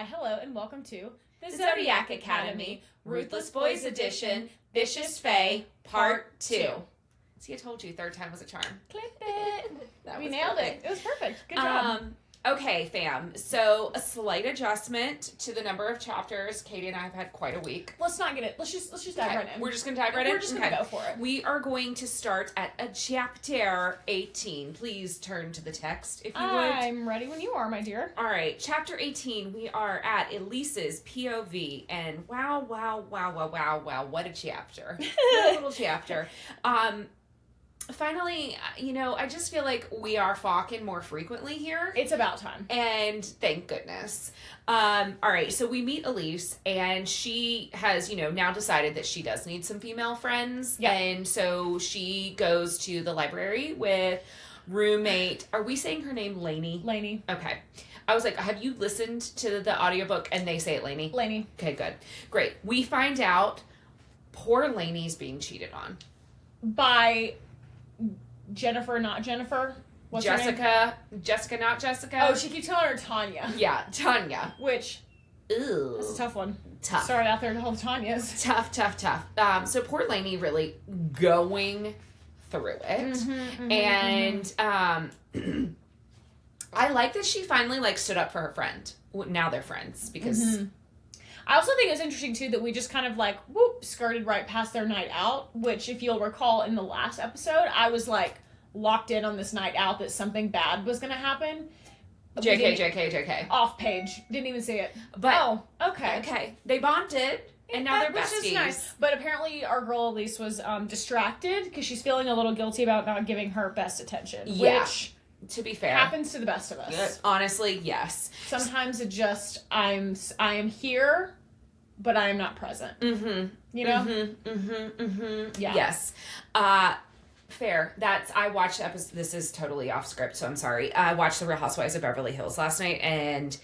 Hi, hello, and welcome to the Zodiac Academy, Ruthless Boys Edition, Vicious Fae, Part 2. See, I told you, third time was a charm. Clip it. We nailed perfect. it. It was perfect. Good job. Okay, fam. So, a slight adjustment to the number of chapters. Katie and I have had quite a week. Let's not get it. Let's just dive right in. We're just going to dive right in? We're just going to go for it. We are going to start at a chapter 18. Please turn to the text, if you would. I'm ready when you are, my dear. All right, chapter 18, we are at Elise's POV, and wow, what a chapter. What a little chapter. Finally, I just feel like we are fucking more frequently here. It's about time. And thank goodness. All right, so we meet Elise, and she has, now decided that she does need some female friends. Yeah. And so she goes to the library with roommate. Are we saying her name Lainey? Lainey. Okay. I was like, have you listened to the audiobook and they say it Lainey? Lainey. Okay, good. Great. We find out poor Lainey's being cheated on. By Jennifer, not Jennifer. What's her name? Jessica, not Jessica. Oh, she keeps calling her Tanya. Yeah, Tanya. Which, ooh, that's a tough one. Tough. Sorry out there to all the Tanyas. Tough. So poor Lainey really going through it. And I like that she finally stood up for her friend. Now they're friends because... I also think it's interesting, too, that we just kind of, skirted right past their night out, which, if you'll recall, in the last episode, I was, locked in on this night out that something bad was going to happen. JK. Off page. Didn't even see it. But, oh, okay. Okay. They bonded, and now they're besties. Just nice. But apparently our girl Elise was distracted because she's feeling a little guilty about not giving her best attention. Yeah. Which... to be fair, happens to the best of us. Honestly, yes. Sometimes it just I am here, but I am not present. You know. Yeah. Yes. Fair. I watched the episode. This is totally off script, so I'm sorry. I watched The Real Housewives of Beverly Hills last night, and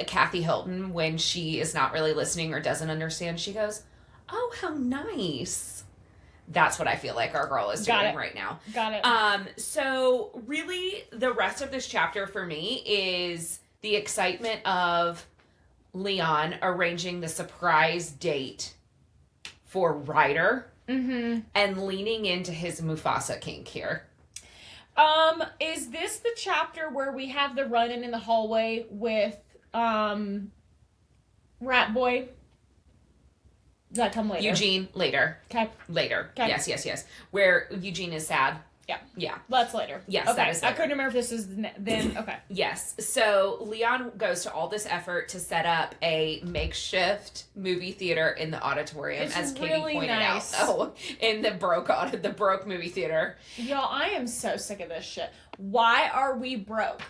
Kathy Hilton, when she is not really listening or doesn't understand, she goes, "Oh, how nice." That's what I feel like our girl is doing right now. Got it. So really the rest of this chapter for me is the excitement of Leon arranging the surprise date for Ryder and leaning into his Mufasa kink here. Is this the chapter where we have the run-in the hallway with, Rat Boy? Does that come later? Eugene, later. Okay. Later. Okay. Yes. Where Eugene is sad. Yeah. That's later. Yes, okay. that is later. I couldn't remember if this is then. Okay. Yes. So Leon goes to all this effort to set up a makeshift movie theater in the auditorium, it's as Katie really pointed nice. out. Oh, in the broke movie theater. Y'all, I am so sick of this shit. Why are we broke?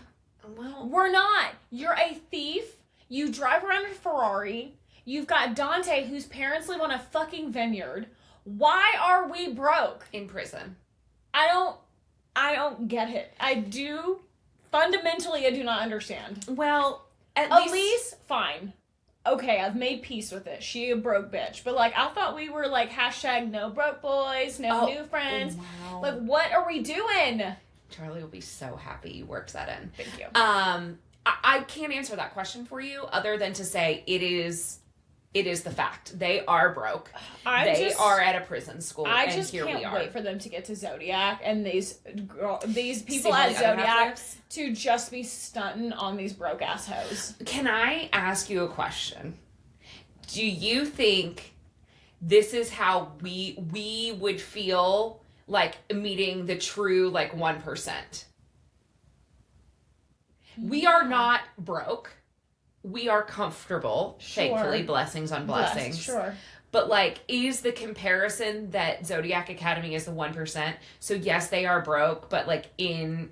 Well, we're not. You're a thief. You drive around in a Ferrari. You've got Dante, whose parents live on a fucking vineyard. Why are we broke? In prison. I don't get it. Fundamentally, I do not understand. Well, Elise, fine. Okay, I've made peace with it. She a broke bitch. But, I thought we were, # no broke boys, no new friends. Wow. What are we doing? Charlie will be so happy you worked that in. Thank you. I can't answer that question for you other than to say it is the fact. They are broke. They are at a prison school. I and just here can't we are. wait for them to get to Zodiac and these people at Zodiac to just be stunting on these broke ass hoes. Can I ask you a question? Do you think this is how we would feel meeting the true 1%? We are not broke. We are comfortable, thankfully, blessings on blessings. Sure. But, is the comparison that Zodiac Academy is the 1%? So, yes, they are broke, but, in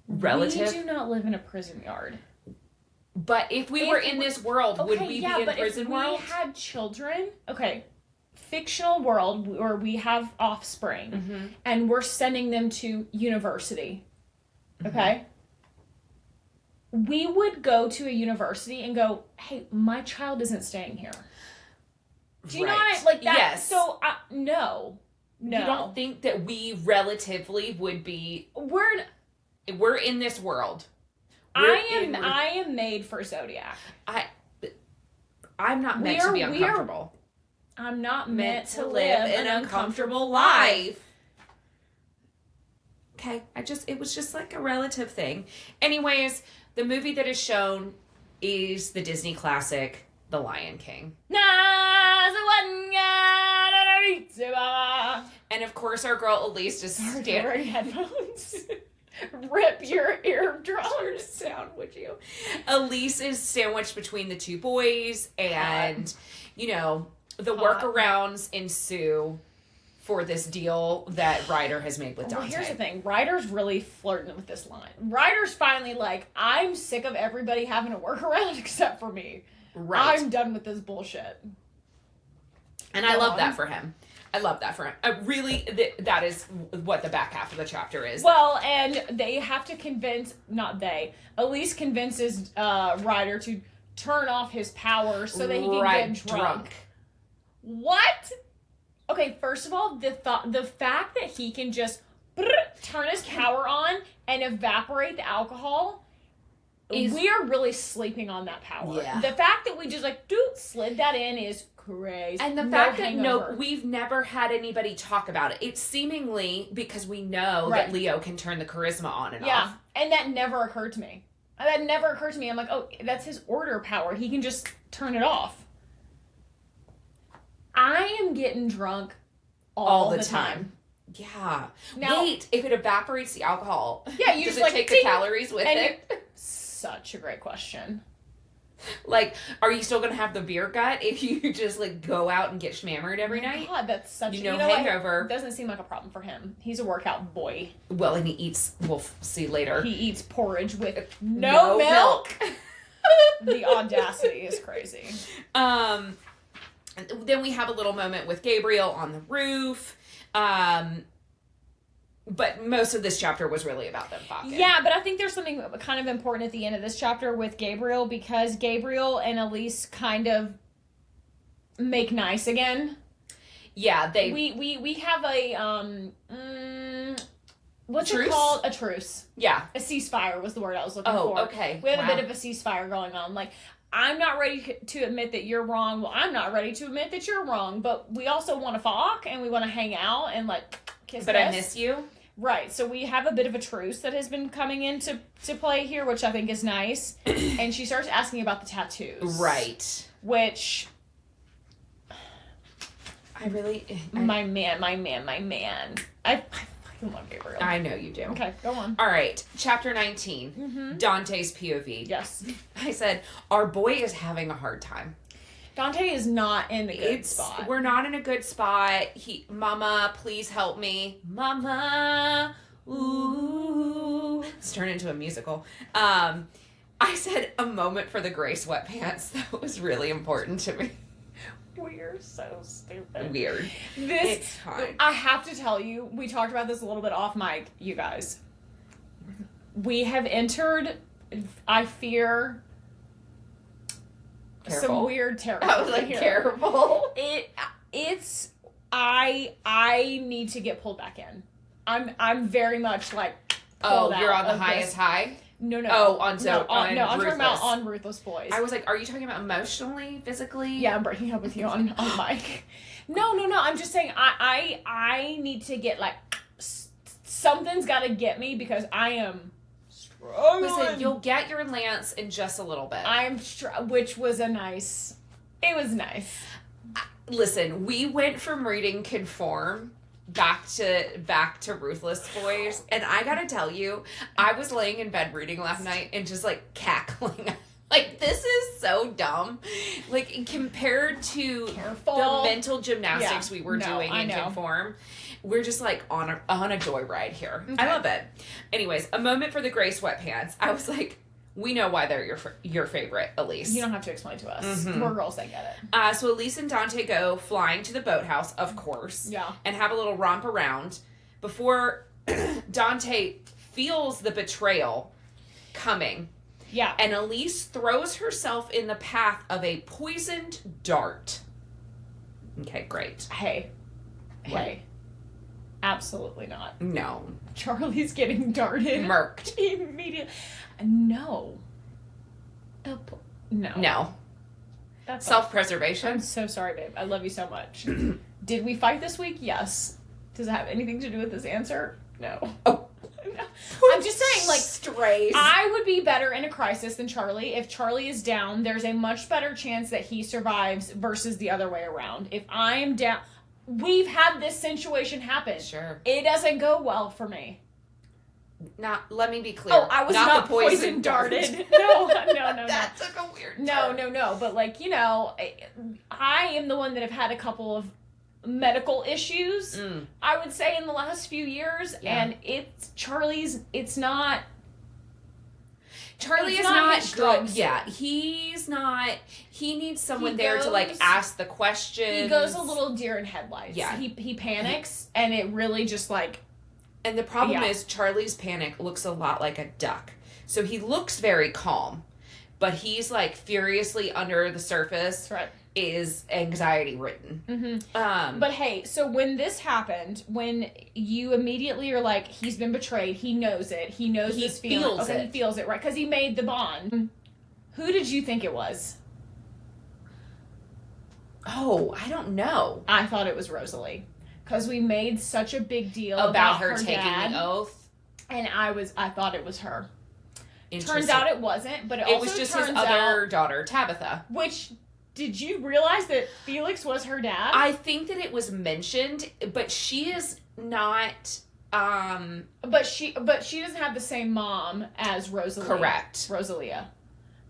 relative... We do not live in a prison yard. But if we were in this world, would we be in prison world? If we had children, fictional world where we have offspring, and we're sending them to university, okay? We would go to a university and go, hey, my child isn't staying here. Do you know what that? Yes. So, no. You don't think that we relatively would be... We're in this world. I am made for Zodiac. I'm not meant to be uncomfortable. I'm not meant to live an uncomfortable life. Okay, it was just like a relative thing. Anyways, the movie that is shown is the Disney classic, The Lion King. And of course, our girl Elise just wearing headphones. Rip your eardrums down, would you? Elise is sandwiched between the two boys, and the workarounds ensue for this deal that Ryder has made with Dante. Well, here's the thing. Ryder's really flirting with this line. Ryder's finally like, I'm sick of everybody having a workaround except for me. Right. I'm done with this bullshit. And I love that for him. That is what the back half of the chapter is. Well, and they have to Elise convinces Ryder to turn off his power so that he can get drunk. What? Okay, first of all, the fact that he can just turn his power on and evaporate the alcohol, we are really sleeping on that power. Yeah. The fact that we just slid that in is crazy. And the fact that we've never had anybody talk about it. It's seemingly because we know that Leo can turn the charisma on and off. Yeah, and that never occurred to me. I'm like, oh, that's his order power. He can just turn it off. I am getting drunk all the time. Yeah. Now, wait, if it evaporates the alcohol, you does it take the calories with it? Such a great question. Like, are you still going to have the beer gut if you just, go out and get schmammered every night? God, that's such a hangover. It doesn't seem like a problem for him. He's a workout boy. Well, and he eats, we'll see later. He eats porridge with no milk. The audacity is crazy. Then we have a little moment with Gabriel on the roof. But most of this chapter was really about them fucking. Yeah, but I think there's something kind of important at the end of this chapter with Gabriel, because Gabriel and Elise kind of make nice again. Yeah, we have a what's truce? It called? A truce. Yeah. A ceasefire was the word I was looking for. Oh, okay. We have a bit of a ceasefire going on. Like, I'm not ready to admit that you're wrong. Well, I'm not ready to admit that you're wrong. But we also want to fuck and we want to hang out and kiss. But I miss you. Right. So we have a bit of a truce that has been coming into play here, which I think is nice. And she starts asking about the tattoos. Right. Which my man. I fucking love Gabriel. I know you do. Okay, go on. All right. Chapter 19. Dante's POV. Yes. I said, our boy is having a hard time. Dante is not in a good spot. We're not in a good spot. Mama, please help me. Mama, ooh. It's turned into a musical. I said a moment for the gray sweatpants. That was really important to me. We're so stupid. Weird. It's fine. I have to tell you, we talked about this a little bit off mic, you guys. We have entered, I fear, careful. Some weird territory. I was like, careful. I need to get pulled back in. I'm very much oh, you're on the highest high? No. Oh, I'm talking about on Ruthless Boys. I was like, are you talking about emotionally, physically? Yeah, I'm breaking up with you on mic. No. I'm just saying I need to get something's got to get me because I am struggling. Listen, you'll get your Lance in just a little bit. Which was nice. It was nice. Listen, we went from reading Conform back to Ruthless Boys, and I gotta tell you, I was laying in bed reading last night and just cackling. This is so dumb. Compared to the mental gymnastics we were doing in Conform, we're just on a joyride here. Okay. I love it. Anyways, a moment for the gray sweatpants. I was like, we know why they're your favorite, Elise. You don't have to explain to us. We're girls that get it. So Elise and Dante go flying to the boathouse, of course. Yeah. And have a little romp around before Dante feels the betrayal coming. Yeah. And Elise throws herself in the path of a poisoned dart. Okay, great. Hey. Absolutely not. No. Charlie's getting darted. Murked. Immediately. No. No. No. That's self-preservation. I'm so sorry, babe. I love you so much. Did we fight this week? Yes. Does it have anything to do with this answer? No. Oh. No. I'm just saying, like, strays. I would be better in a crisis than Charlie. If Charlie is down, there's a much better chance that he survives versus the other way around. If I am down, we've had this situation happen. Sure. It doesn't go well for me. Let me be clear. Oh, I was not the poison darted. No. That took a weird turn. No. But, like, you know, I am the one that have had a couple of medical issues, I would say, in the last few years, and Charlie is not good. Yeah, he's not. He needs someone there to, like, ask the questions. He goes a little deer in headlights. Yeah. He panics, and it really just, like... And the problem is Charlie's panic looks a lot like a duck. So he looks very calm, but he's, like, furiously under the surface. That's right. Is anxiety ridden. Mm-hmm. But hey, so when this happened, when you immediately are like, he's been betrayed, he knows it, he knows this feeling. He feels it, right? Because he made the bond. Who did you think it was? Oh, I don't know. I thought it was Rosalie. Because we made such a big deal about her taking dad, the oath. And I thought it was her. Turns out it wasn't, but it was just his other daughter, Tabitha. Which... Did you realize that Felix was her dad? I think that it was mentioned, but she is not. But she doesn't have the same mom as Rosalia. Correct. Rosalia.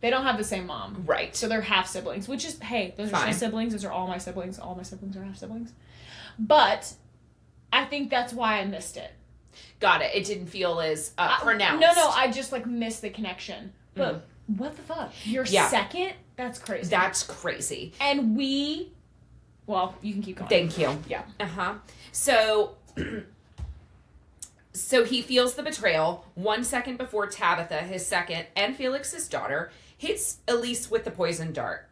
They don't have the same mom. Right. So they're half siblings, which is, hey, those Fine. are still siblings. Those are all my siblings. All my siblings are half siblings. But I think that's why I missed it. Got it. It didn't feel as pronounced. No. I just, like, missed the connection. But what the fuck? You're second? That's crazy. That's crazy. And well, you can keep going. Thank you. Yeah. So he feels the betrayal 1 second before Tabitha, his second, and Felix's daughter, hits Elise with the poison dart.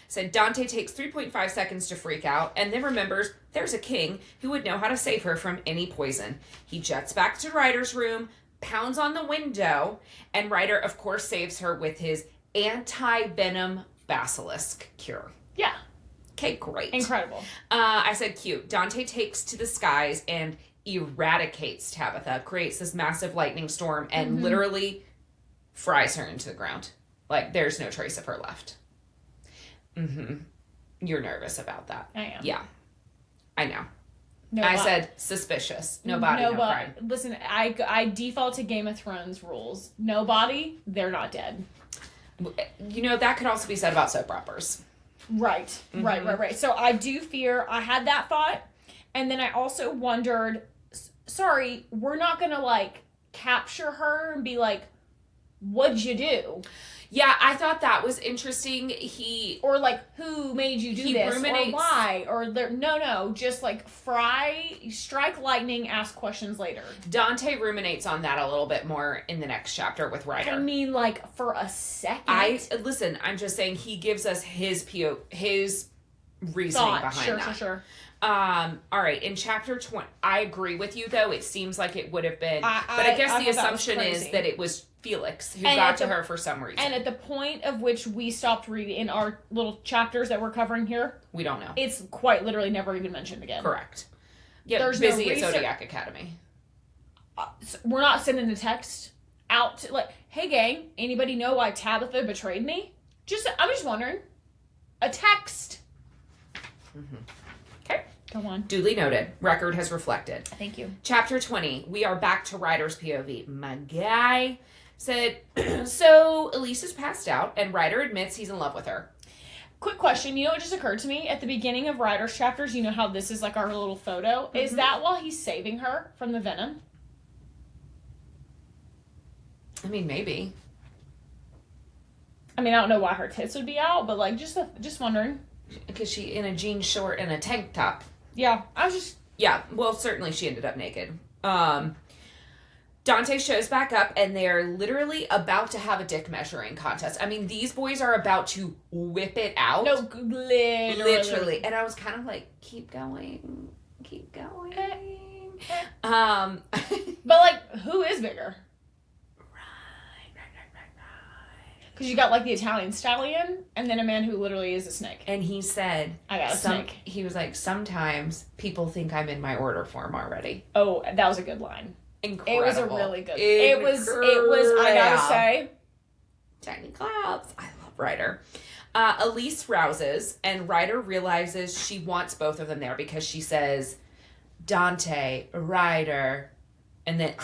So Dante takes 3.5 seconds to freak out, and then remembers there's a king who would know how to save her from any poison. He jets back to Ryder's room, pounds on the window, and Ryder, of course, saves her with his anti-venom basilisk cure. Yeah. Okay, great. Incredible. I said cute. Dante takes to the skies and eradicates Tabitha, creates this massive lightning storm, and literally fries her into the ground. Like, there's no trace of her left. You're nervous about that. I am. Yeah. I know. I said suspicious. No body, no crime. Listen, I default to Game of Thrones rules. No body, they're not dead. You know, that could also be said about soap operas. Right. So I do fear, I had that thought, and then I also wondered, sorry, we're not gonna, like, capture her and be like, what'd you do? Yeah, I thought that was interesting. Or, like, who made you do this? Ruminates. Or why? Or, no, just, like, strike lightning, ask questions later. Dante ruminates on that a little bit more in the next chapter with Ryder. I mean, like, for a second. Listen, I'm just saying he gives us his reasoning behind that. Sure. All right, in chapter 20, I agree with you, though. It seems like it would have been, but I guess the assumption is that it was Felix who got to her for some reason. And at the point of which we stopped reading in our little chapters that we're covering here, we don't know. It's quite literally never even mentioned again. Correct. Yeah, there's busy no at Zodiac Academy. We're not sending the text out to, like, hey gang, anybody know why Tabitha betrayed me? I'm just wondering. A text. Okay. Go on. Duly noted. Record has reflected. Thank you. Chapter 20. We are back to Ryder's POV. My guy said, so Elise is passed out, and Ryder admits he's in love with her. Quick question. You know what just occurred to me? At the beginning of Ryder's chapters, you know how this is like our little photo? Is that while he's saving her from the venom? I mean, maybe. I mean, I don't know why her tits would be out, but, like, just wondering. Because she in a jean short and a tank top. Yeah, I was just... Yeah, well, certainly she ended up naked. Dante shows back up, and they're literally about to have a dick measuring contest. I mean, these boys are about to whip it out. No, literally. And I was kind of like, keep going. But, like, who is bigger? Because you got, like, the Italian stallion, and then a man who literally is a snake. And he said... I got a snake. He was like, sometimes people think I'm in my order form already. Oh, that was a good line. Incredible. It was a really good... It was, I gotta say... Tiny claps. I love Ryder. Elise rouses, and Ryder realizes she wants both of them there because she says, Dante, Ryder, and then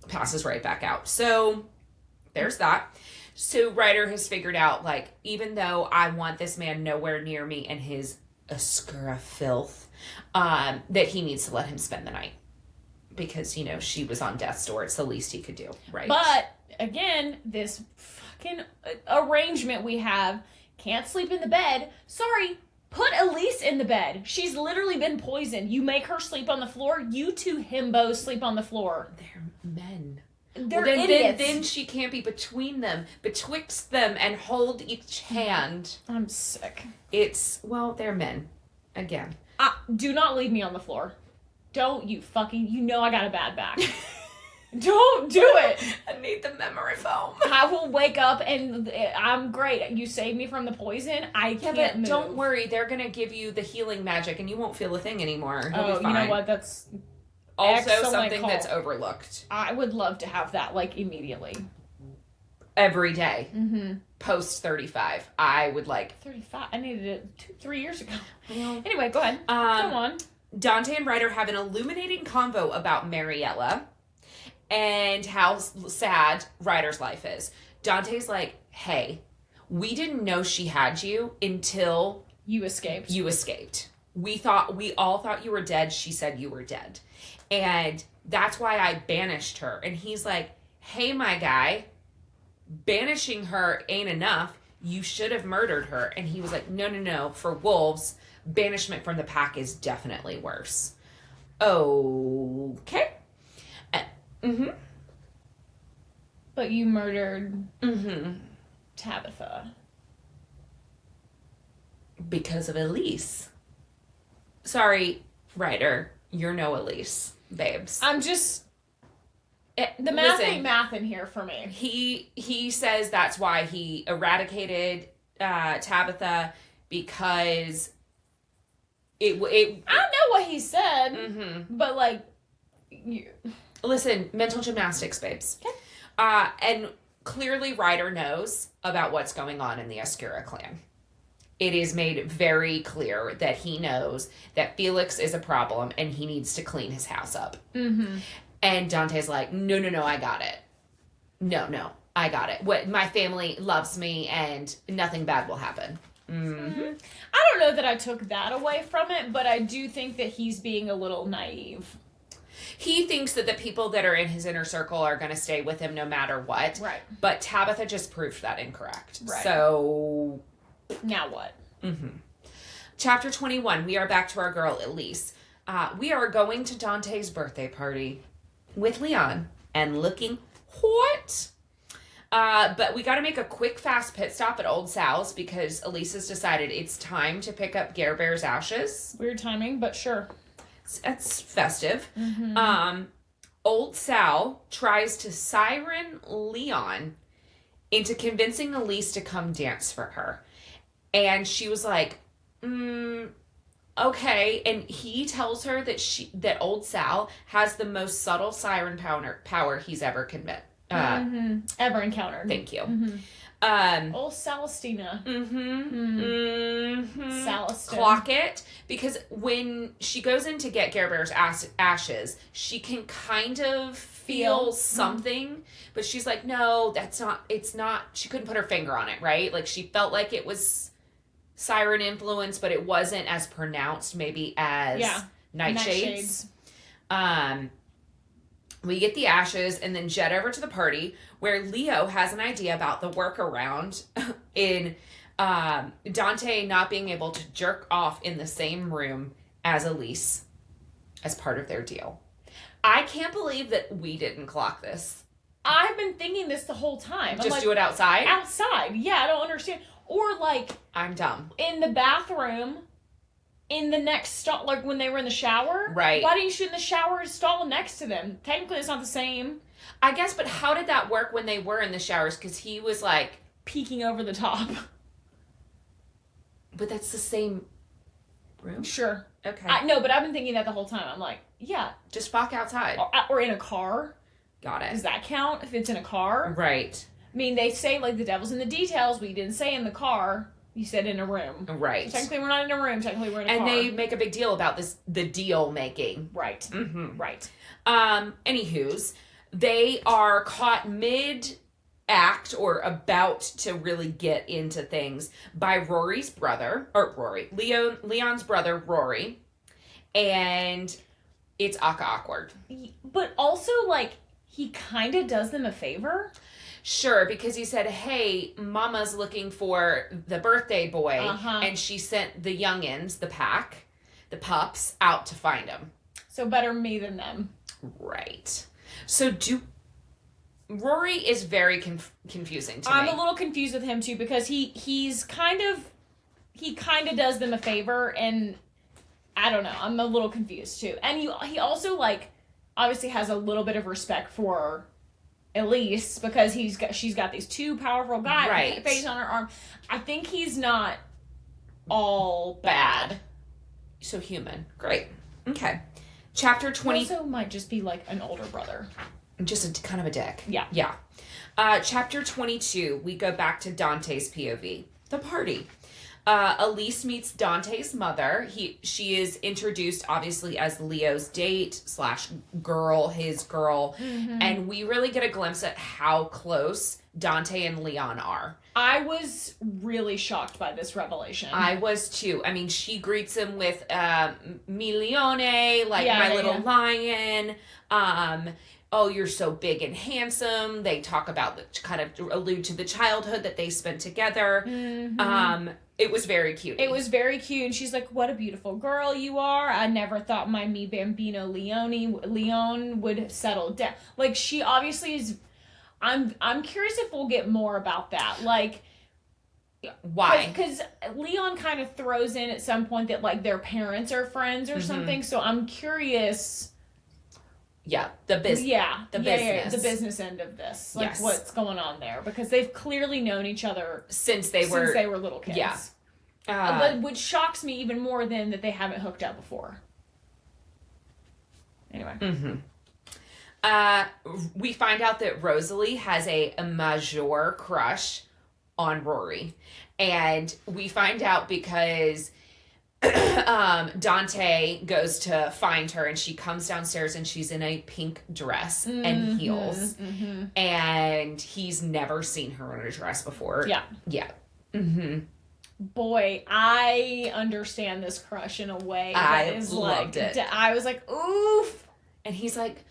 passes right back out. So, there's that. So Ryder has figured out, like, even though I want this man nowhere near me and his oscura filth, that he needs to let him spend the night. Because, you know, she was on death's door. It's the least he could do, right? But, again, this fucking arrangement we have, can't sleep in the bed. Sorry, put Elise in the bed. She's literally been poisoned. You make her sleep on the floor, you two himbos sleep on the floor. They're men. They're idiots. Then she can't be between them, betwixt them, and hold each hand. I'm sick. They're men. Again. Do not leave me on the floor. Don't you know I got a bad back. Don't do it. I need the memory foam. I will wake up and I'm great. You saved me from the poison. I can't move. Don't worry. They're going to give you the healing magic and you won't feel a thing anymore. You'll be fine. You know what? That's... Also something that's overlooked. I would love to have that, like, immediately. Every day. Mm-hmm. Post 35. I would like... 35? I needed it 3 years ago. Well, anyway, go ahead. Go on. Dante and Ryder have an illuminating convo about Mariella and how sad Ryder's life is. Dante's like, hey, we didn't know she had you until... You escaped. We all thought you were dead. She said you were dead. And that's why I banished her. And he's like, hey, my guy, banishing her ain't enough. You should have murdered her. And he was like, no. For wolves, banishment from the pack is definitely worse. Okay. But you murdered Tabitha. Because of Elise. Sorry, Ryder. You're no Elise, babes. I'm just... The math ain't math in here for me. He says that's why he eradicated Tabitha, because it I don't know what he said, but, like... Listen, mental gymnastics, babes. Okay. And clearly Ryder knows about what's going on in the Oscura clan. It is made very clear that he knows that Felix is a problem and he needs to clean his house up. Mm-hmm. And Dante's like, no, I got it. No, I got it. My family loves me and nothing bad will happen. Mm-hmm. I don't know that I took that away from it, but I do think that he's being a little naive. He thinks that the people that are in his inner circle are going to stay with him no matter what. Right. But Tabitha just proved that incorrect. Right. So... Now what? Chapter 21. We are back to our girl, Elise. We are going to Dante's birthday party with Leon and looking hot. But we got to make a quick, fast pit stop at Old Sal's because Elise has decided it's time to pick up Garebear's ashes. Weird timing, but sure. It's festive. Old Sal tries to siren Leon into convincing Elise to come dance for her. And she was like, okay. And he tells her that Old Sal has the most subtle siren power he's ever ever encountered. Thank you. Old Celestina. Celestin. Clock it. Because when she goes in to get Garebear's ashes, she can kind of feel something, but she's like, no, it's not, she couldn't put her finger on it, right? Like, she felt like it was siren influence, but it wasn't as pronounced maybe as Nightshades. We get the ashes and then jet over to the party where Leo has an idea about the workaround in Dante not being able to jerk off in the same room as Elise as part of their deal. I can't believe that we didn't clock this. I've been thinking this the whole time. Just do it outside? Outside. Yeah, I don't understand. Or, like... I'm dumb. In the bathroom, in the next stall, like when they were in the shower. Right. Why didn't you shoot in the shower stall next to them? Technically, it's not the same. I guess, but how did that work when they were in the showers? Because he was like peeking over the top. But that's the same room? Sure. Okay. No, but I've been thinking that the whole time. I'm like, yeah. Just fuck outside. Or in a car. Got it. Does that count if it's in a car? Right. I mean, they say, like, the devil's in the details, but you didn't say in the car. You said in a room. Right. So technically, we're not in a room. Technically, we're in a car. And they make a big deal about this, the deal making. Right. Mm-hmm. Right. Anywho's, they are caught mid-act or about to really get into things by Leon's brother, Rory. And it's awkward. But also, like, he kind of does them a favor. Sure, because he said, hey, Mama's looking for the birthday boy. And she sent the youngins, the pups, out to find him. So better me than them. Right. So Rory is very confusing to me. I'm a little confused with him, too, because he kind of does them a favor, and I don't know. I'm a little confused, too. And he also, like, obviously has a little bit of respect for Elise because she's got these two powerful guys face on her arm. I think he's not all bad. So human. Great. Okay. Chapter 20. Also might just be like an older brother. Just a kind of a dick. Yeah. Yeah. Chapter 22, we go back to Dante's POV. The party. Elise meets Dante's mother. She is introduced obviously as Leo's date / girl, his girl. Mm-hmm. And we really get a glimpse at how close Dante and Leon are. I was really shocked by this revelation. I was too. I mean, she greets him with mi leone, like my little lion. Oh, you're so big and handsome. They talk about, kind of allude to the childhood that they spent together. Mm-hmm. It was very cute. It was very cute. And she's like, what a beautiful girl you are. I never thought my mi bambino Leon would settle down. Like, she obviously is... I'm curious if we'll get more about that. Like... Why? Because Leon kind of throws in at some point that, like, their parents are friends or something. So I'm curious... Yeah, the business. Yeah, the business. Yeah, the business end of this. Like, what's going on there. Because they've clearly known each other... Since they were little kids. Yeah. Which shocks me even more than that they haven't hooked up before. Anyway. Mm-hmm. We find out that Rosalie has a major crush on Rory. And we find out because... Dante goes to find her and she comes downstairs and she's in a pink dress and heels. Mm-hmm. And he's never seen her in a dress before. Yeah. Yeah. Mm-hmm. Boy, I understand this crush in a way that is loved it. I was like, oof. And he's like,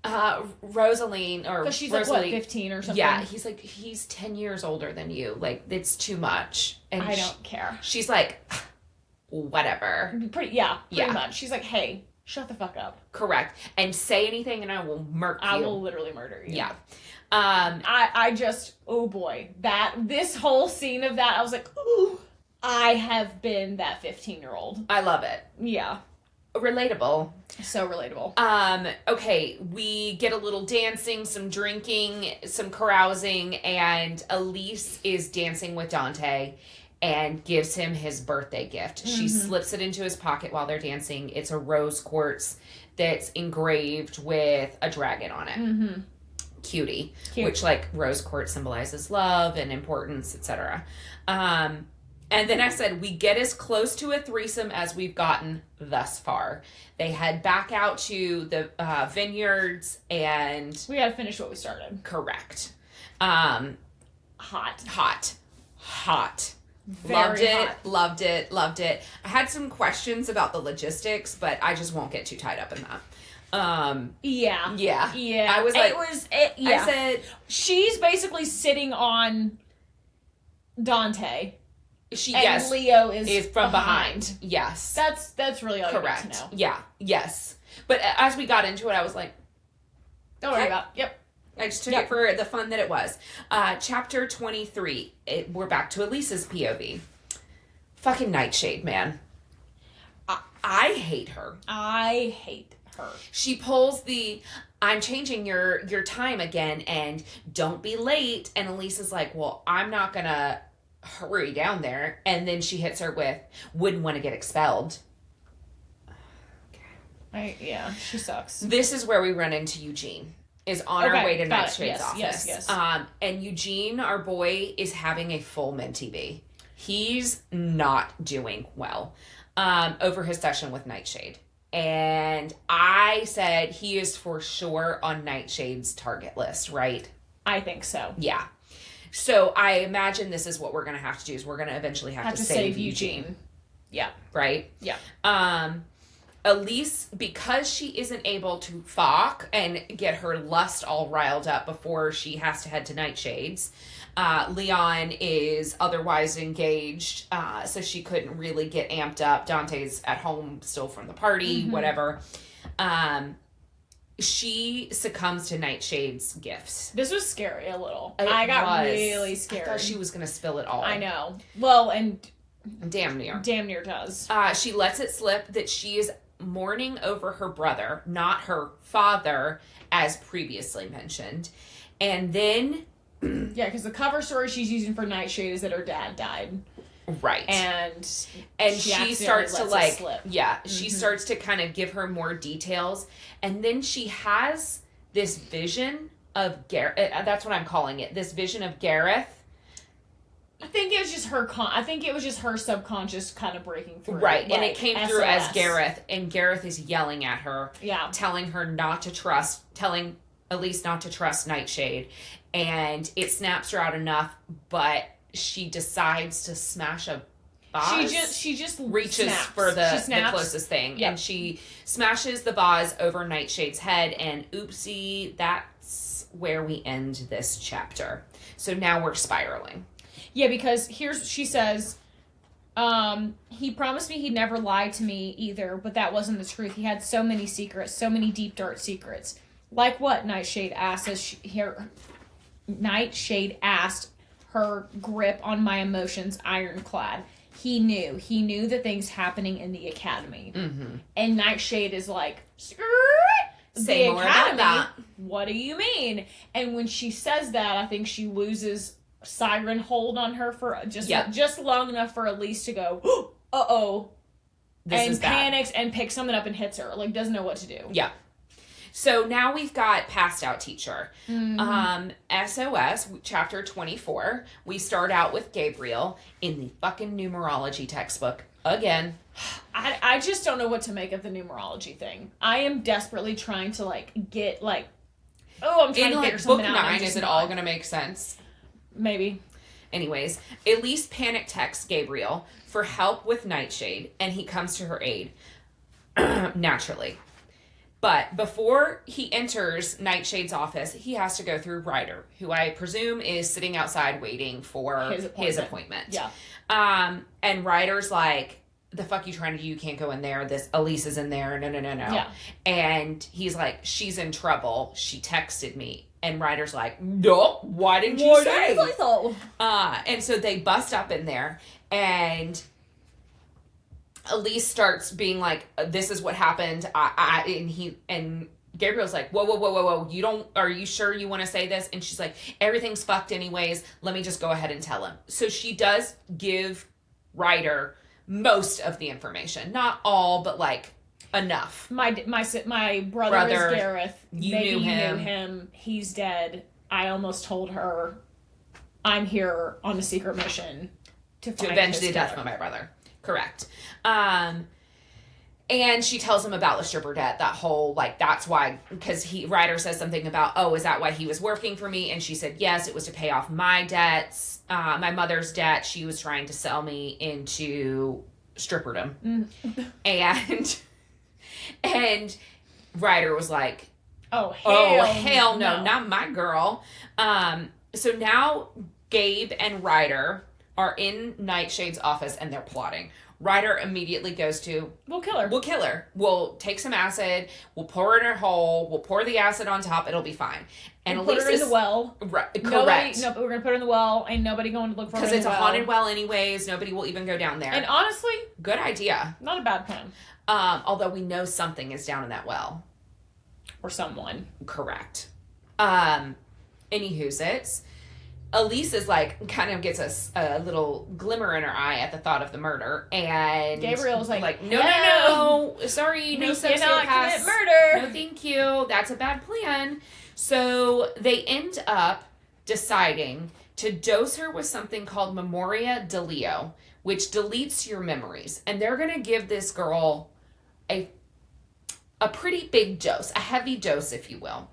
Rosaline, or because she's Rosalie, like, what, 15 or something? Yeah, he's like, he's 10 years older than you. Like, it's too much. And I don't care. She's like... Whatever. Pretty much. She's like, hey, shut the fuck up. Correct. And say anything and I will murk you. I will literally murder you. Yeah. I just, oh boy. This whole scene of that, I was like, ooh, I have been that 15-year-old. I love it. Yeah. Relatable. So relatable. Okay, we get a little dancing, some drinking, some carousing, and Elise is dancing with Dante and gives him his birthday gift. Mm-hmm. She slips it into his pocket while they're dancing. It's a rose quartz that's engraved with a dragon on it. Mm-hmm. Cutie. Cute. Which, like, rose quartz symbolizes love and importance, etc. And then I said, we get as close to a threesome as we've gotten thus far. They head back out to the vineyards and... We gotta finish what we started. Correct. Hot. Very loved it. I had some questions about the logistics, but I just won't get too tied up in that. Yeah. I was like, I said, she's basically sitting on Dante. Yes. Leo is from behind. Yes. That's really all correct. You need to know. Yeah. Yes. But as we got into it, I was like, don't worry about it. Yep. I just took it for the fun that it was. Chapter 23. We're back to Elise's POV. Fucking Nightshade, man. I hate her. I hate her. She pulls the, I'm changing your time again and don't be late. And Elise is like, well, I'm not going to hurry down there. And then she hits her with, wouldn't want to get expelled. Yeah, she sucks. This is where we run into Eugene. Is on our way to Nightshade's office. Yes. And Eugene, our boy, is having a full mentee bee. He's not doing well over his session with Nightshade. And I said he is for sure on Nightshade's target list, right? I think so. Yeah. So I imagine this is what we're going to have to do, is we're going to eventually have to save Eugene. Yeah. Right? Yeah. Elise, because she isn't able to fuck and get her lust all riled up before she has to head to Nightshade's, Leon is otherwise engaged, so she couldn't really get amped up. Dante's at home still from the party, whatever. She succumbs to Nightshade's gifts. This was scary a little. I got really scared. I thought she was going to spill it all. I know. Well, and damn near does. She lets it slip that she is mourning over her brother, not her father, as previously mentioned. And then yeah, because the cover story she's using for Nightshade is that her dad died. Right. And she starts to like, she starts to kind of give her more details. And then she has this vision of Gareth. That's what I'm calling it. This vision of Gareth. I think it was just her. I think it was just her subconscious kind of breaking through. Right, like, and it came through as Gareth, and Gareth is yelling at her, telling her not to trust, telling Elise not to trust Nightshade, and it snaps her out enough, but she decides to smash a vase. She just reaches snaps. for the closest thing, and she smashes the vase over Nightshade's head, and oopsie, that's where we end this chapter. So now we're spiraling. Yeah, because she says, he promised me he'd never lie to me either, but that wasn't the truth. He had so many secrets, so many deep, dark secrets. Like what? Nightshade asked, Nightshade asked, her grip on my emotions ironclad. He knew the things happening in the academy. Mm-hmm. And Nightshade is like, say more about that. What do you mean? And when she says that, I think she loses siren hold on her for just long enough for Elise to go, uh-oh, and panics and picks something up and hits her, like doesn't know what to do. Yeah. So now we've got Passed Out Teacher. Mm-hmm. SOS, chapter 24. We start out with Gabriel in the fucking numerology textbook again. I just don't know what to make of the numerology thing. I am desperately trying to get I'm trying to figure something out. Book 9, is it all going to make sense? Maybe. Anyways, Elise panic texts Gabriel for help with Nightshade, and he comes to her aid. Naturally. But before he enters Nightshade's office, he has to go through Ryder, who I presume is sitting outside waiting for his appointment. Yeah. And Ryder's like, the fuck you trying to do? You can't go in there. This Elise is in there. No. Yeah. And he's like, she's in trouble. She texted me. And Ryder's like, no, why didn't you say? And so they bust up in there, and Elise starts being like, this is what happened. And Gabriel's like, whoa. Are you sure you want to say this? And she's like, everything's fucked anyways. Let me just go ahead and tell him. So she does give Ryder most of the information. Not all, but like enough. My brother is Gareth. You knew him. He's dead. I almost told her I'm here on a secret mission to avenge the death of my brother. Correct. And she tells him about the stripper debt, that whole, that's why, because Ryder says something about, is that why he was working for me? And she said, yes, it was to pay off my debts, my mother's debt. She was trying to sell me into stripperdom. And Ryder was like, oh, hell no, not my girl. So now Gabe and Ryder are in Nightshade's office and they're plotting. Ryder immediately goes to, we'll kill her. We'll kill her. We'll take some acid. We'll pour her in her hole. We'll pour the acid on top. It'll be fine. And we'll put her in the well. Right, correct. No, we're going to put her in the well. Ain't nobody going to look for her in the well. Because it's a haunted well anyways. Nobody will even go down there. And honestly, good idea. Not a bad plan. Although we know something is down in that well. Or someone. Correct. Anywho's it. Elise is like, kind of gets a little glimmer in her eye at the thought of the murder. And Gabriel's like, no. Sorry, no sociopaths. Commit murder. No, thank you. That's a bad plan. So they end up deciding to dose her with something called Memoria Delio, which deletes your memories. And they're going to give this girl a pretty big dose, a heavy dose, if you will.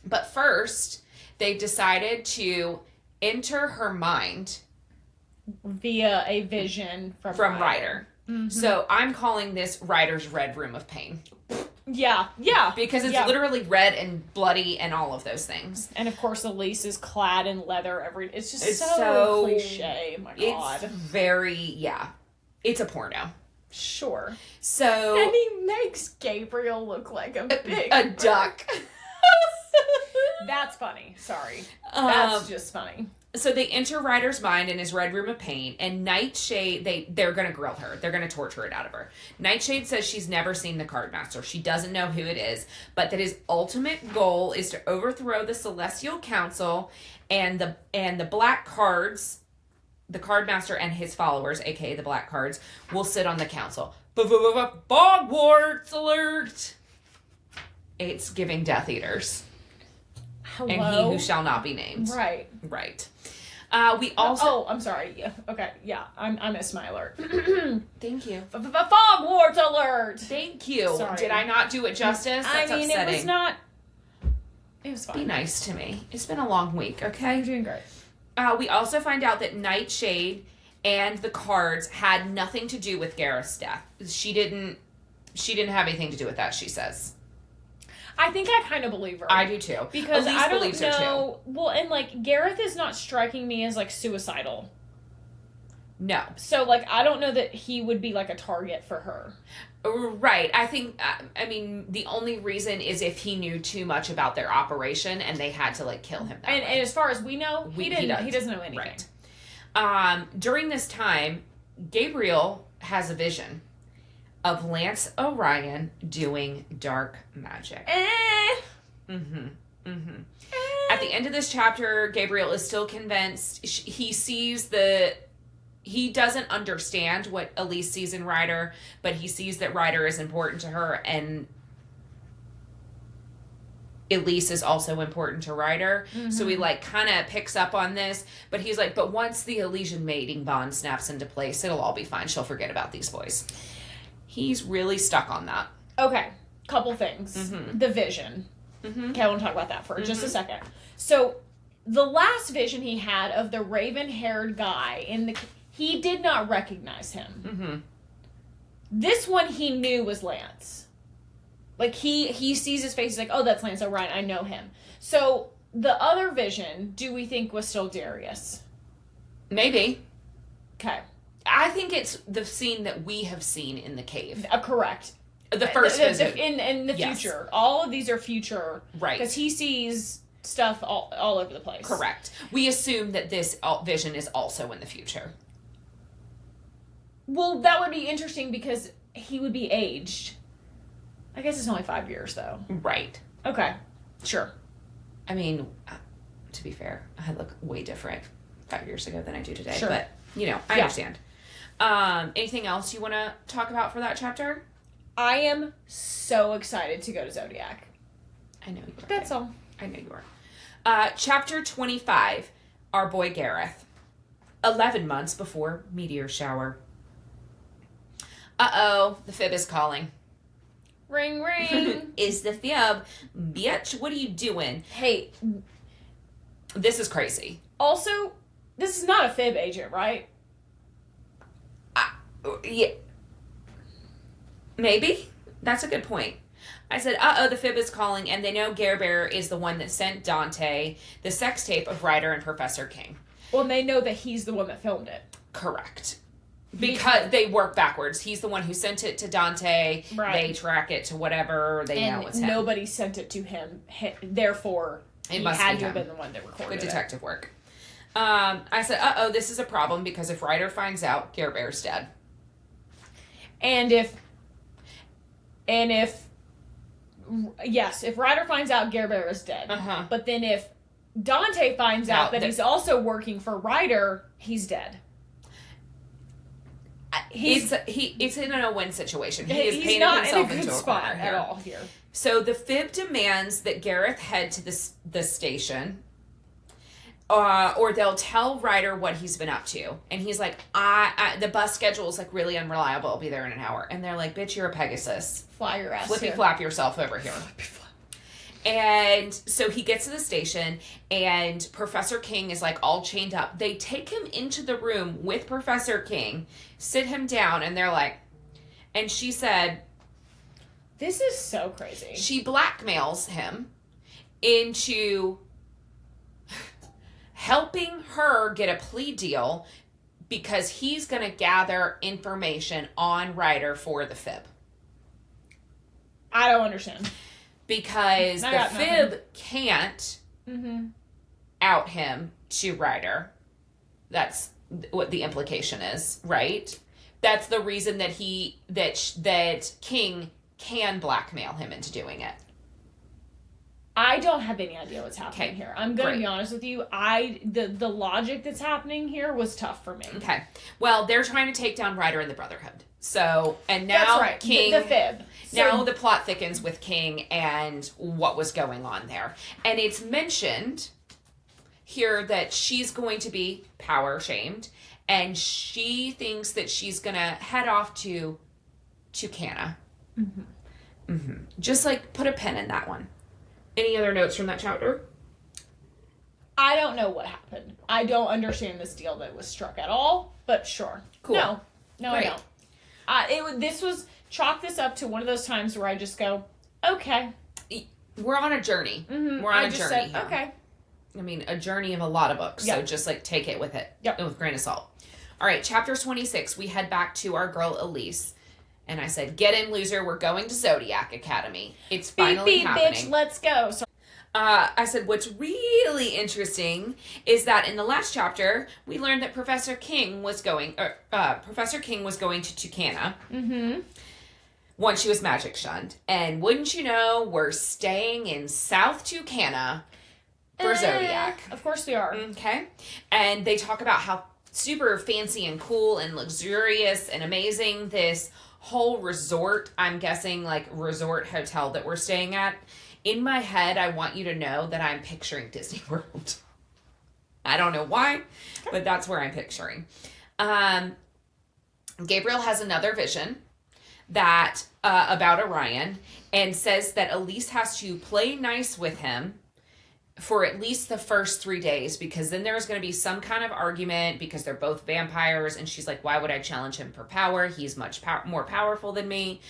But first, they decided to enter her mind via a vision from Ryder. Mm-hmm. So I'm calling this Ryder's Red Room of Pain. Yeah. Because it's literally red and bloody and all of those things. And of course, Elise is clad in leather. It's just so cliche. Oh my God. It's very, it's a porno. Sure. So. And he makes Gabriel look like a duck. That's funny. Sorry. That's just funny. So they enter Ryder's mind in his Red Room of Pain, and Nightshade, they're going to grill her. They're going to torture it out of her. Nightshade says she's never seen the card master. She doesn't know who it is, but that his ultimate goal is to overthrow the Celestial Council and the Black Cards, the card master and his followers, aka the Black Cards, will sit on the council. Bogwarts alert! It's giving Death Eaters. Hello? And he who shall not be named. Right. We also... Oh, I'm sorry. Yeah. Okay. Yeah. I missed my alert. Thank you. Fogwarts alert! Thank you. Sorry. Did I not do it justice? That's upsetting. It was not... It was fine. Be nice to me. It's been a long week, okay? You're doing great. We also find out that Nightshade and the cards had nothing to do with Gareth's death. She didn't have anything to do with that, she says. I think I kind of believe her. I do too. Because Elise I don't believes know. her too. Well, and like Gareth is not striking me as like suicidal. No. So like I don't know that he would be like a target for her. Right. I think. I mean, the only reason is if he knew too much about their operation and they had to like kill him. And as far as we know, he doesn't know anything. Right. During this time, Gabriel has a vision of Lance Orion doing dark magic. At the end of this chapter, Gabriel is still convinced. He doesn't understand what Elise sees in Ryder, but he sees that Ryder is important to her, and Elise is also important to Ryder. Mm-hmm. So he like kind of picks up on this, but he's like, but once the Elysian mating bond snaps into place, it'll all be fine. She'll forget about these boys. He's really stuck on that. Okay. Couple things. Mm-hmm. The vision. Mm-hmm. Okay, I want to talk about that for just a second. So, the last vision he had of the raven-haired guy, he did not recognize him. Mm-hmm. This one he knew was Lance. Like, he sees his face, he's like, oh, that's Lance Orion, I know him. So, the other vision, do we think was still Darius? Maybe. Okay. I think it's the scene that we have seen in the cave. Correct. The first visit. In the future. All of these are future. Right. Because he sees stuff all over the place. Correct. We assume that this vision is also in the future. Well, that would be interesting because he would be aged. I guess it's only 5 years, though. Right. Okay. Sure. I mean, to be fair, I look way different 5 years ago than I do today. Sure. But, I understand. Anything else you want to talk about for that chapter? I am so excited to go to Zodiac. I know you are. That's all. I know you are. Chapter 25, our boy Gareth. 11 months before meteor shower. Uh-oh, the fib is calling. Ring, ring. Is the fib. Bitch, what are you doing? Hey. This is crazy. Also, this is not a fib agent, right? Yeah. Maybe. That's a good point. I said, the fib is calling, and they know Gabriel is the one that sent Dante the sex tape of Ryder and Professor King. Well, and they know that he's the one that filmed it. Correct. Because they work backwards. He's the one who sent it to Dante. Right. They track it to whatever. They know it's him. Nobody sent it to him. Therefore, he had to have been the one that recorded it. Good detective work. I said, this is a problem because if Ryder finds out, Gabriel's dead. And if Ryder finds out, Gabriel is dead. Uh-huh. But then if Dante finds out that he's also working for Ryder, he's dead. It's in a no-win situation. He's painted not himself in a good into spot a corner at all here. So the fib demands that Gareth head to the station, or they'll tell Ryder what he's been up to. And he's like, the bus schedule is like really unreliable. I'll be there in an hour. And they're like, bitch, you're a Pegasus. Fly your ass Flippy here. flap yourself over here. And so he gets to the station, and Professor King is like all chained up. They take him into the room with Professor King, sit him down, and they're like, and she said, this is so crazy. She blackmails him into helping her get a plea deal because he's going to gather information on Ryder for the fib. I don't understand. Because the fib can't out him to Ryder. That's what the implication is, right? That's the reason that that King can blackmail him into doing it. I don't have any idea what's happening here. I'm going to be honest with you. The logic that's happening here was tough for me. Okay. Well, they're trying to take down Ryder and the Brotherhood. So, and now that's right. King... The fib. Now the plot thickens with King and what was going on there. And it's mentioned here that she's going to be power shamed, and she thinks that she's going to head off to Canna. Mm-hmm. Mm-hmm. Just like put a pin in that one. Any other notes from that chapter? I don't know what happened. I don't understand this deal that was struck at all, but sure. Cool. No, Great. I don't. This was... Chalk this up to one of those times where I just go, okay. We're on a journey. Mm-hmm. We're on a journey here. Okay. I mean, a journey of a lot of books. Yep. So just like take it with it. Yep. With a grain of salt. All right, chapter 26. We head back to our girl Elise. And I said, get in, loser. We're going to Zodiac Academy. It's finally happening. Bitch, let's go. So- I said, what's really interesting is that in the last chapter, we learned that Professor King was going to Tucana. Mm-hmm. Once she was magic shunned. And wouldn't you know, we're staying in South Tucana for Zodiac. Of course we are. Okay. And they talk about how super fancy and cool and luxurious and amazing this whole resort, I'm guessing like resort hotel that we're staying at. In my head, I want you to know that I'm picturing Disney World. I don't know why, but that's where I'm picturing. Gabriel has another vision that about Orion, and says that Elise has to play nice with him for at least the first 3 days, because then there's going to be some kind of argument because they're both vampires, and she's like, why would I challenge him for power? He's much more powerful than me.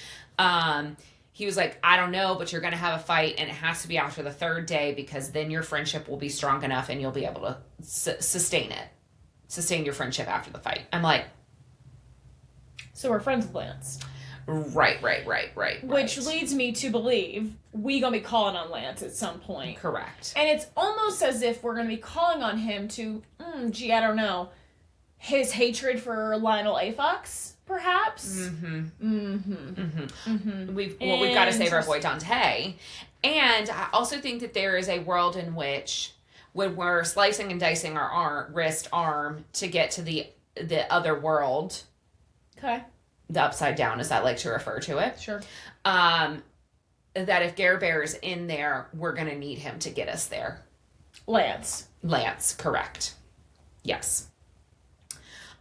He was like, I don't know, but you're going to have a fight, and it has to be after the 3rd day because then your friendship will be strong enough and you'll be able to sustain your friendship after the fight. I'm like, so we're friends with Lance. Right. Which leads me to believe we gonna be calling on Lance at some point. Correct. And it's almost as if we're gonna be calling on him to, I don't know, his hatred for Lionel A. Fox, perhaps? We've got to save our boy Dante. And I also think that there is a world in which when we're slicing and dicing our arm to get to the other world. Okay. The upside down, as I like to refer to it. Sure. That if Gabriel's in there, we're going to need him to get us there. Lance, correct. Yes.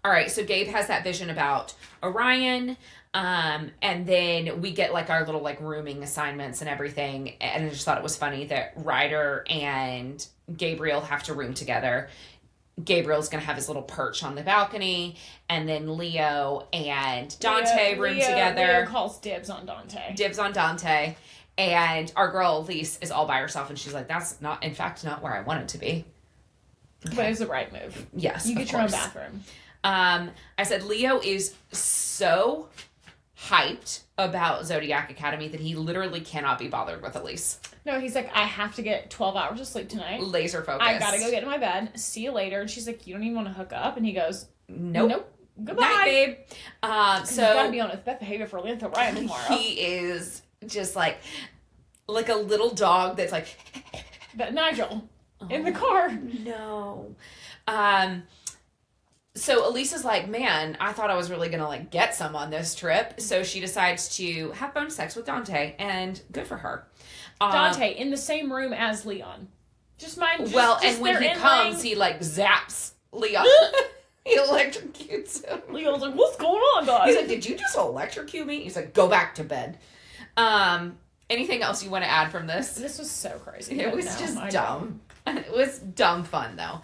All right, so Gabe has that vision about Orion, and then we get like our little like rooming assignments and everything, and I just thought it was funny that Ryder and Gabriel have to room together. Gabriel's going to have his little perch on the balcony, and then Leo and Dante room together. Leo calls dibs on Dante. And our girl Elise is all by herself, and she's like, that's not, in fact, not where I want it to be. Okay. But it's the right move. Yes, you get your own bathroom. I said Leo is so hyped about Zodiac Academy that he literally cannot be bothered with Elise. No, he's like, I have to get 12 hours of sleep tonight. Laser focus. I gotta go get in my bed. See you later. And she's like, you don't even want to hook up? And he goes, Nope. Goodbye. Night, babe. So he's gotta be on his best behavior for Lantha Ryan tomorrow. He is just like a little dog that's like... But Nigel, in the car. No. So Elise is like, man, I thought I was really going to like get some on this trip. So she decides to have phone sex with Dante, and good for her. Dante in the same room as Leon. Just mind. And when he comes, he like zaps Leon. He electrocutes him. Leon's like, what's going on, guys? He's like, did you just electrocute me? He's like, go back to bed. Anything else you want to add from this? This was so crazy. It was just dumb. It was dumb fun, though.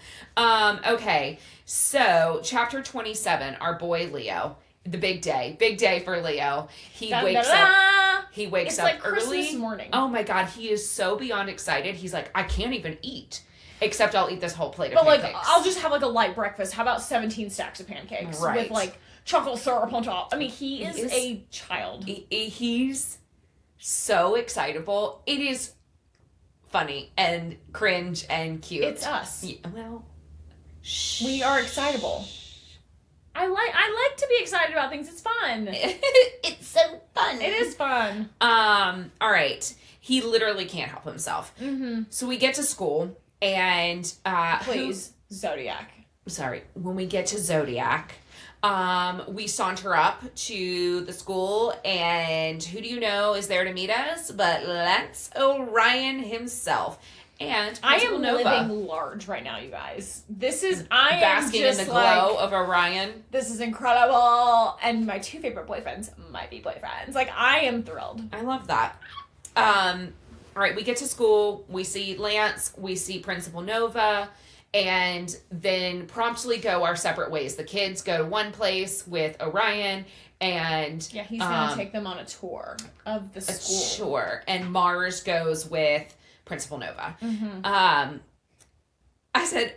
Okay, so chapter 27, our boy Leo. The big day. Big day for Leo. He wakes up. He wakes up like early. Christmas morning. Oh my God, he is so beyond excited. He's like, I can't even eat. Except I'll eat this whole plate of pancakes. But, I'll just have, a light breakfast. How about 17 stacks of pancakes? Right. With, chocolate syrup on top. I mean, he is a child. He's so excitable. It is funny and cringe and cute. It's us. Yeah, well, we are excitable. I like to be excited about things. It's fun. It's so fun. It is fun. All right. He literally can't help himself. Mm-hmm. So we get to school and Zodiac. Sorry. When we get to Zodiac, we saunter up to the school, and who do you know is there to meet us but Lance Orion himself. And I am Nova. living large right now, you guys. I am basking just in the glow of Orion. This is incredible. And my two favorite boyfriends might be boyfriends. I am thrilled. I love that. All right, we get to school. We see Lance. We see Principal Nova. And then promptly go our separate ways. The kids go to one place with Orion. And yeah, he's going to take them on a tour of the school. Sure. And Mars goes with Principal Nova. Mm-hmm. I said,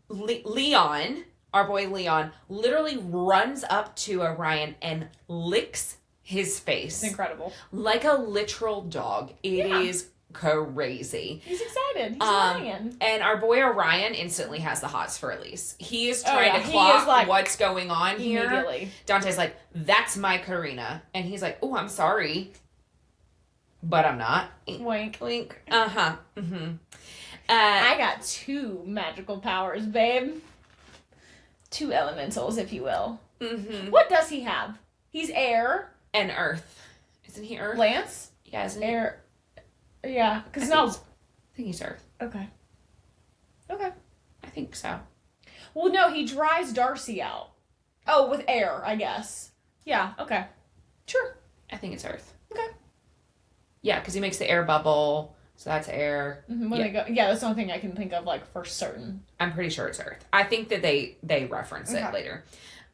Leon, our boy Leon, literally runs up to Orion and licks his face. It's incredible. Like a literal dog. It is crazy. He's excited. He's Orion. And our boy Orion instantly has the hots for Elise. He is trying to clock what's going on here. Immediately. Dante's like, that's my Karina. And he's like, oh, I'm sorry. But I'm not. Wink. Wink. Uh-huh. Mm-hmm. I got 2 magical powers, babe. 2 elementals, if you will. Mm-hmm. What does he have? He's air. And earth. Isn't he earth? Lance? Yeah, isn't air. Yeah, because I think he's earth. Okay. I think so. Well, no, he dries Darcy out. Oh, with air, I guess. Yeah, okay. Sure. I think it's earth. Okay. Yeah, because he makes the air bubble, so that's air. Mm-hmm. That's the only thing I can think of, for certain. I'm pretty sure it's earth. I think that they reference it later.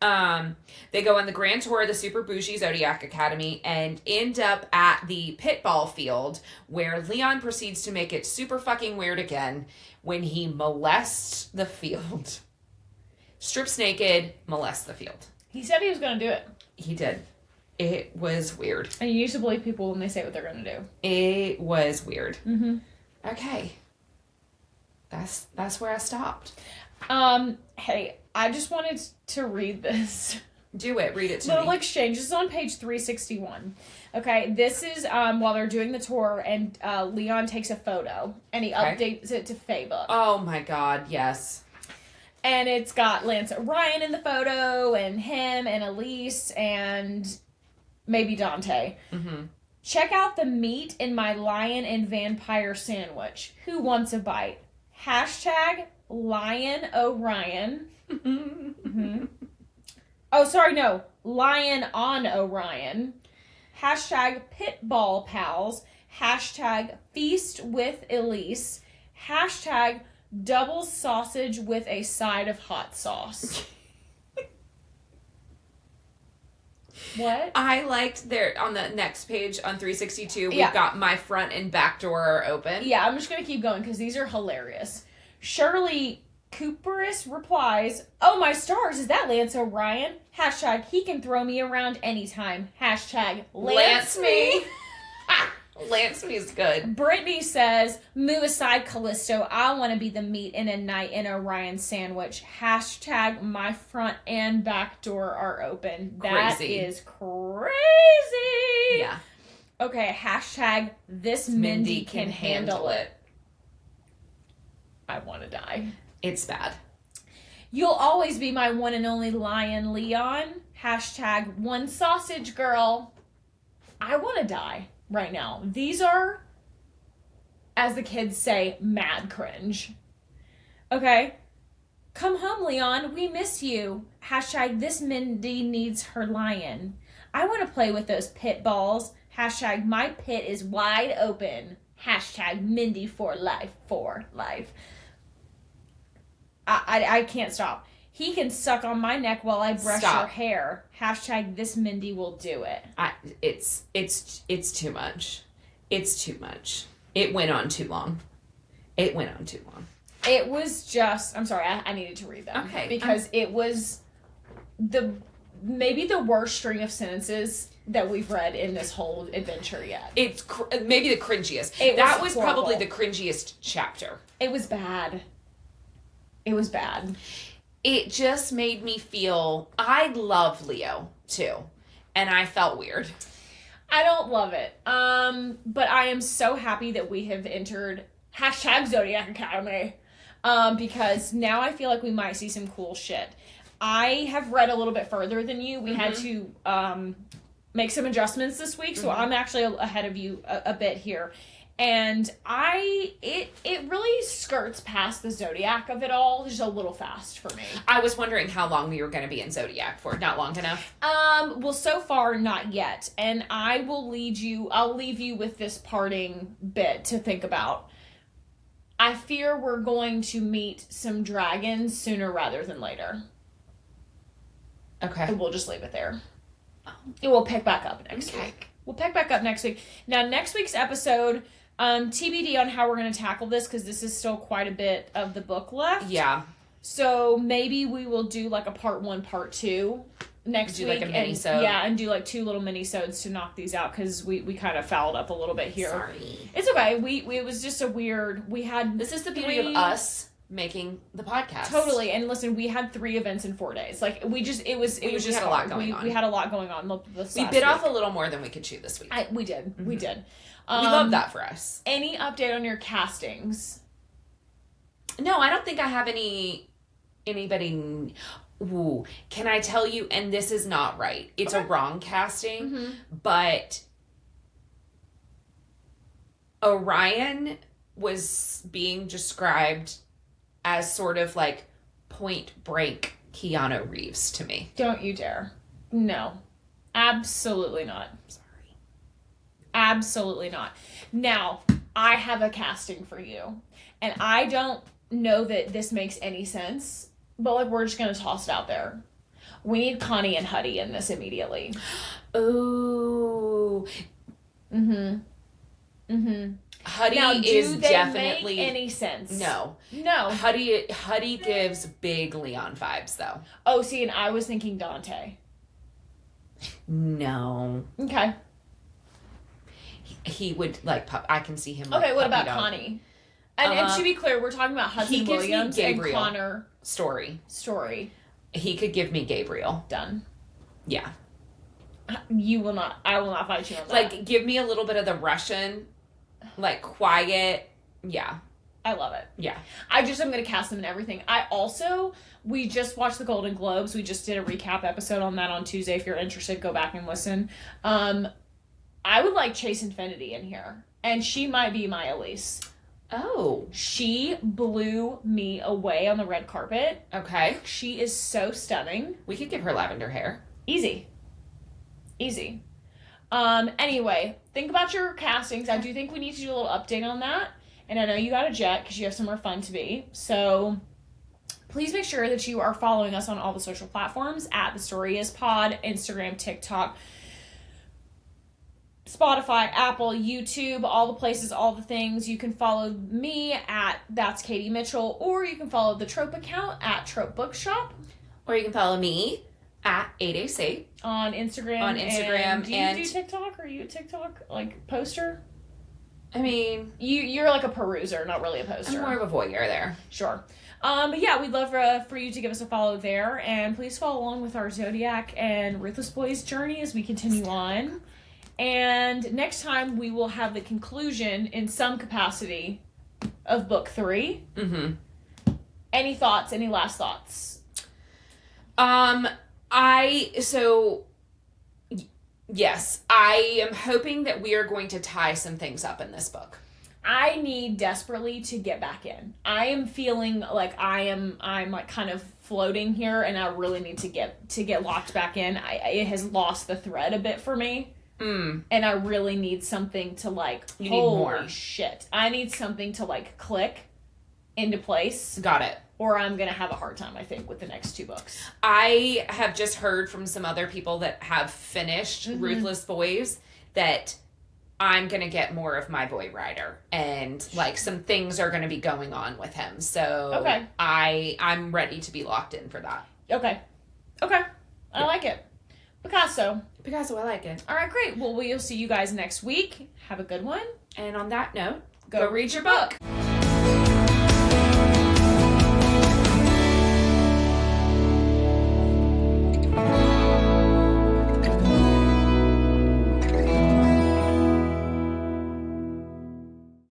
They go on the grand tour of the super bougie Zodiac Academy and end up at the pitball field where Leon proceeds to make it super fucking weird again when he molests the field. Strips naked, molests the field. He said he was going to do it. He did. It was weird. And you used to believe people when they say what they're going to do. It was weird. Mm-hmm. Okay. That's where I stopped. Hey, I just wanted to read this. Do it. Read it to Little me. exchange. This is on page 361. Okay, this is while they're doing the tour, and Leon takes a photo, and he updates it to Facebook. Oh my God, yes. And it's got Lance Orion in the photo, and him, and Elise, and maybe Dante. Mm-hmm. Check out the meat in my lion and vampire sandwich. Who wants a bite? Hashtag Lion Orion. Mm-hmm. Oh, sorry, no. Lion on Orion. Hashtag Pitball Pals. Hashtag Feast with Elise. Hashtag Double sausage with a side of hot sauce. What? I liked there on the next page on 362. We've got my front and back door open. Yeah, I'm just gonna keep going because these are hilarious. Shirley Cooperus replies, "Oh my stars, is that Lance O'Brien? Hashtag he can throw me around anytime. Hashtag Lance me." Lance me is good. Brittany says, "Move aside, Callisto. I want to be the meat in a night in Orion sandwich. Hashtag my front and back door are open." That is crazy. Yeah. Okay, hashtag this Mindy can handle it. I want to die. It's bad. "You'll always be my one and only lion, Leon. Hashtag one sausage girl." I want to die right now. These are, as the kids say, mad cringe. Okay. "Come home, Leon. We miss you. Hashtag this Mindy needs her lion. I want to play with those pit balls. Hashtag my pit is wide open. Hashtag Mindy for life, for life." I can't stop. "He can suck on my neck while I brush your hair. Hashtag this Mindy will do it." It's too much. It's too much. It went on too long. It was just, I'm sorry, I needed to read them. Okay. Because it was maybe the worst string of sentences that we've read in this whole adventure yet. It's maybe the cringiest. That was probably the cringiest chapter. It was bad. It was bad. It just made me feel, I love Leo too, and I felt weird. I don't love it. But I am so happy that we have entered hashtag Zodiac Academy. Because now I feel like we might see some cool shit. I have read a little bit further than you. We had to make some adjustments this week, so I'm actually ahead of you a bit here. And it really skirts past the Zodiac of it all, just a little fast for me. I was wondering how long we were going to be in Zodiac for. Not long enough? Well, so far, not yet. And I'll leave you with this parting bit to think about. I fear we're going to meet some dragons sooner rather than later. Okay. And we'll just leave it there. And we'll pick back up next week. We'll pick back up next week. Now, next week's episode, TBD on how we're going to tackle this, because this is still quite a bit of the book left. Yeah. So maybe we will do like a part 1, part 2 next week. Like a mini-sode. Yeah, and do like 2 little mini-sodes to knock these out, because we kind of fouled up a little bit here. Sorry. It's okay. It was just a weird, This is the beauty of us making the podcast. Totally. And listen, we had 3 events in 4 days. Like, it was just a lot going on. We had a lot going on We bit off a little more than we could chew this week. We did. Mm-hmm. We did. We love that for us. Any update on your castings? No, I don't think I have anybody. Ooh, can I tell you? And this is not right. It's a wrong casting, but Orion was being described as sort of like Point Break Keanu Reeves to me. Don't you dare. No. Absolutely not. Sorry. Absolutely not. Now, I have a casting for you. And I don't know that this makes any sense, but like, we're just going to toss it out there. We need Connie and Huddy in this immediately. Ooh. Huddy now, is definitely make any sense? No. Huddy gives big Leon vibes though. Oh, see, and I was thinking Dante. No. Okay. He would like I can see him. Okay, what about Connie? And to be clear, we're talking about Hudson Williams and Connor Story. He could give me Gabriel. Done. Yeah. I will not fight you on that. Like, give me a little bit of the Russian, like, quiet. Yeah. I love it. Yeah. I'm going to cast them in everything. We just watched the Golden Globes. We just did a recap episode on that on Tuesday. If you're interested, go back and listen. I would like Chase Infinity in here. And she might be my Elise. Oh. She blew me away on the red carpet. Okay. She is so stunning. We could give her lavender hair. Easy. Anyway, think about your castings. I do think we need to do a little update on that. And I know you got a jet because you have somewhere fun to be. So please make sure that you are following us on all the social platforms at The Story Is Pod, Instagram, TikTok, Spotify, Apple, YouTube, all the places, all the things. You can follow me at That's Katie Mitchell, or you can follow the Trope account at Trope Bookshop. Or you can follow me at 8AC on Instagram. And do you do TikTok? Are you a TikTok poster? I mean, you're like a peruser, not really a poster. I'm more of a voyeur there. Sure. But yeah, we'd love for you to give us a follow there, and please follow along with our Zodiac and Ruthless Boys journey as we continue on. And next time we will have the conclusion in some capacity of book 3. Mm-hmm. Any thoughts? Any last thoughts? Yes, I am hoping that we are going to tie some things up in this book. I need desperately to get back in. I am feeling like I'm like kind of floating here, and I really need to get locked back in. It has lost the thread a bit for me. And I really need something to you need more. Holy shit. I need something to click into place. Got it. Or I'm going to have a hard time, I think, with the next 2 books. I have just heard from some other people that have finished Ruthless Boys that I'm going to get more of my boy Ryder. And, some things are going to be going on with him. So okay. I'm ready to be locked in for that. Okay. I like it. Picasso, I like it. All right, great. Well, we'll see you guys next week. Have a good one. And on that note, go read your book.